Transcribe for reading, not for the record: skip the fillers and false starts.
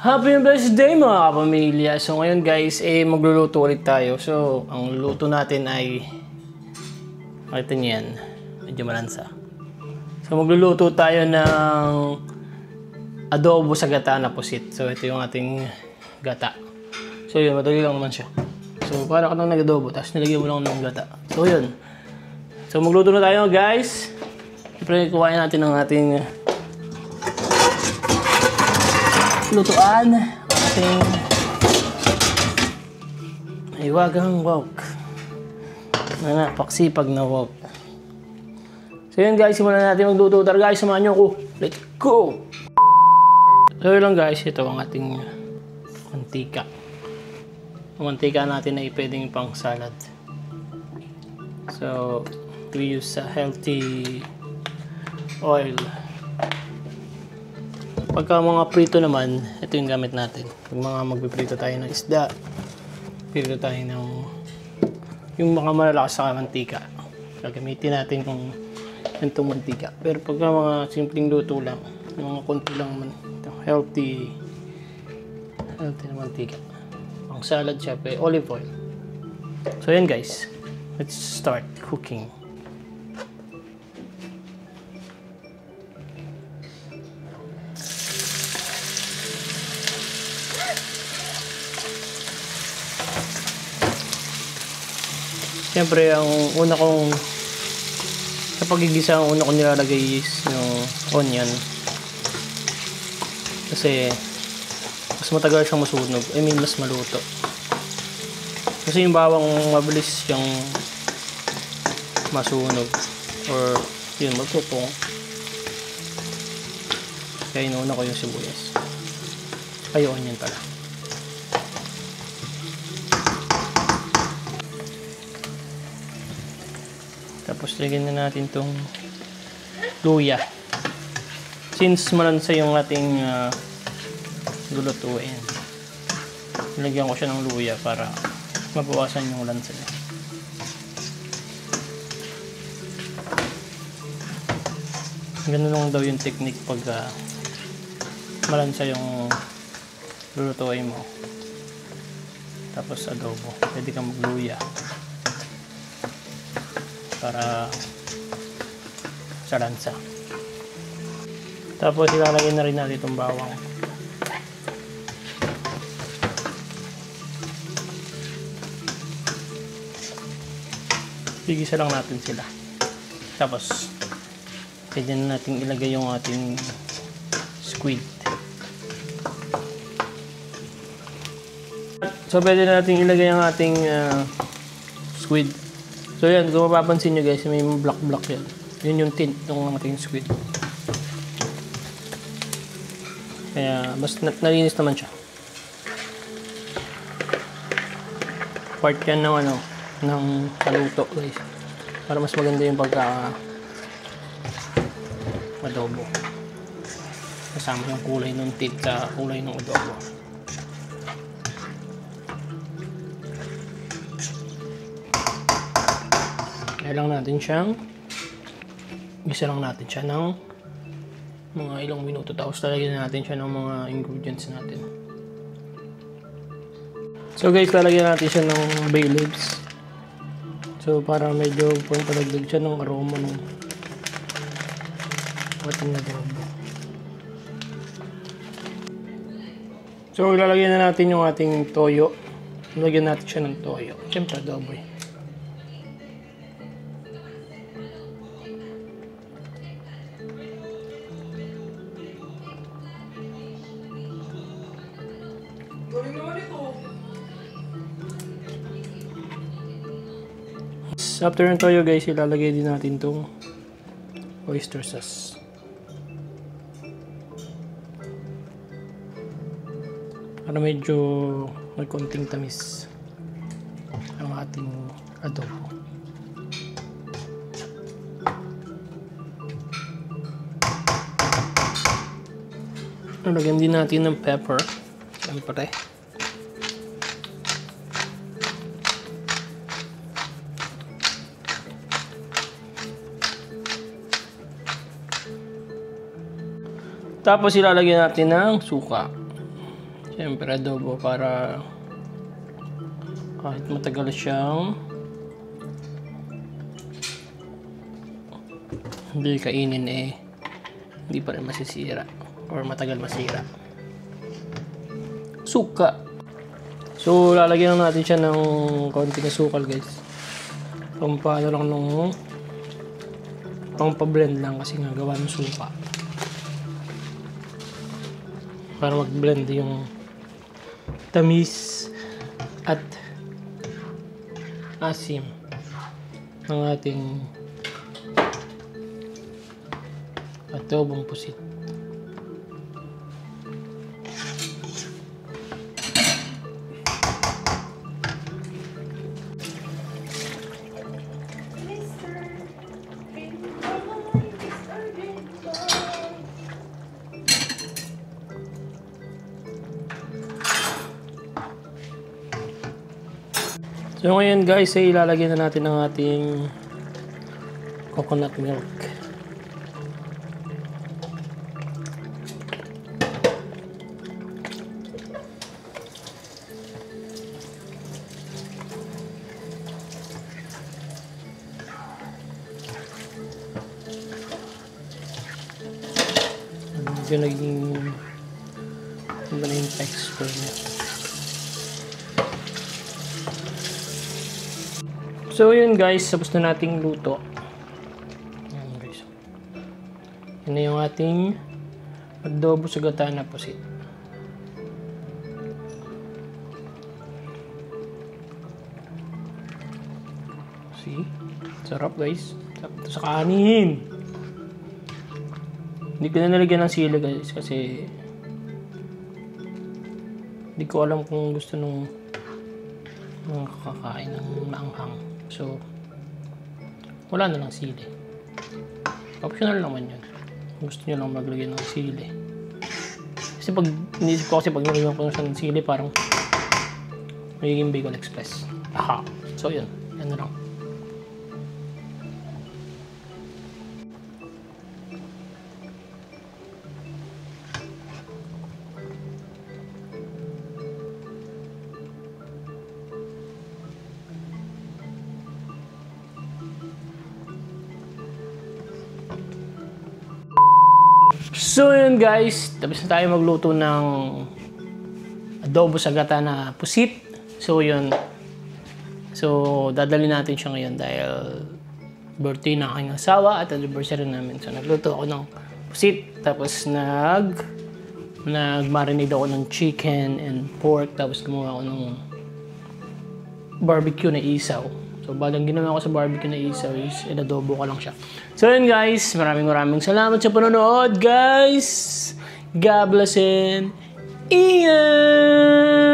Happy blessed day mga kapamilya. So ngayon guys, magluluto ulit tayo. So ang luto natin ay makita niyo yan, medyo malansa. So magluluto tayo ng adobo sa gata na pusit. So ito yung ating gata. So yun, madali lang naman siya. So para ka nang nag-adobo, tapos nilagyan mo lang ng gata. So yun. So magluto na tayo guys. Siyempre kuhain natin ang ating lutuan, ating iwagang wok. Paksipag na wok. So yun guys, simulan natin magluto. Tara guys, samahan nyo ako. Let's go! So yun lang guys, ito ang ating mantika. Ang mantika natin ay pwedeng pang salad. So we use a healthy oil. Pagka mga prito naman, ito yung gamit natin. Pag mga magpiprito tayo ng isda, prito tayo ng yung mga malalakas sa mantika. Gagamitin natin kung itong mantika. Pero pagka mga simpleng luto lang, mga konti lang man, healthy na mantika. Ang salad siya, olive oil. So yan guys, let's start cooking. Siyempre, ang una kong sa pagigisa, ang una kong nilalagay is yung onion. Kasi mas matagal siyang masunog. I mean, mas maluto. Kasi yung bawang mabilis siyang masunog. Or yun, magtutong. Kaya inuuna ko yung sibuyas. Ay, onion pala. Tapos lagyan na natin itong luya. Since malansa yung ating lulutuin, nilagyan ko siya ng luya para mabawasan yung lansa niya. Ganun lang daw yung technique pag malansa yung lulutuin mo. Tapos adobo, pwede kang magluya para sa lansa. Tapos ilalagay na rin natin itong bawang. Igisa lang natin sila. Tapos pwede na natin ilagay yung ating squid. So pwede na natin ilagay yung ating squid. So yan, kung mapapansin nyo guys, may black yan. Yun yung tint ng ating squid. Kaya mas nalinis naman siya. Part yan ng ng paluto guys. Para mas maganda yung pagka adobo. Kasama yung kulay ng tint sa kulay ng adobo. Kaya lang natin siyang gisa lang natin siya ng mga ilang minuto, tapos lalagyan natin siya ng mga ingredients natin. So guys, lalagyan natin siya ng bay leaves. So para medyo palagdag siya ng aroma ng ating adobo. So lalagyan na natin yung ating toyo. Lalagyan natin siya ng toyo. Siyempre adobo eh. After ng toyo guys, ilalagay din natin itong oyster sauce. Para medyo may konting tamis ang ating adobo. Lagyan din natin ng pepper. Siyempre. Tapos ilalagyan natin ng suka. Siyempre adobo para kahit matagal siyang hindi kainin hindi pa rin masisira or matagal masira. Suka. So lalagyan natin siya ng konting asukal guys. Pampano lang nung pang-blend lang kasi nga gawa ng suka. Para mag-blend yung tamis at asim ng ating adobong pusit. So ngayon guys, ay ilalagay na natin ang ating coconut milk. Medyo naging iba na yung texture niya. So yun guys, tapos na nating luto. Ayan guys. Yan na yung ating adobo sa gata na pusit. See? Sarap guys. Sarap ito sa kanin. Hindi ko na nalagyan ng sili guys kasi hindi ko alam kung gusto nung mga kakakain ng maanghang. So, wala na lang sili. Optional naman yun. Gusto nyo lang maglagay ng sili. Kasi pag, inisip ko kasi pag nilagyan ko ng sili, parang magiging Bicol Express. Aha. So, yun. Yan na lang. So yun guys, tapos na tayo magluto ng adobo sa gata na pusit. So yun. So dadalhin natin siya ngayon dahil birthday na aking asawa at anniversary namin. So nagluto ako ng pusit. Tapos nag-marinate ako ng chicken and pork. Tapos gumawa ako ng barbecue na isaw. So, balang ginawa ko sa barbecue na isaw is inadobo ko lang siya. So, yun guys. Maraming salamat sa panonood, guys. God bless and ingat!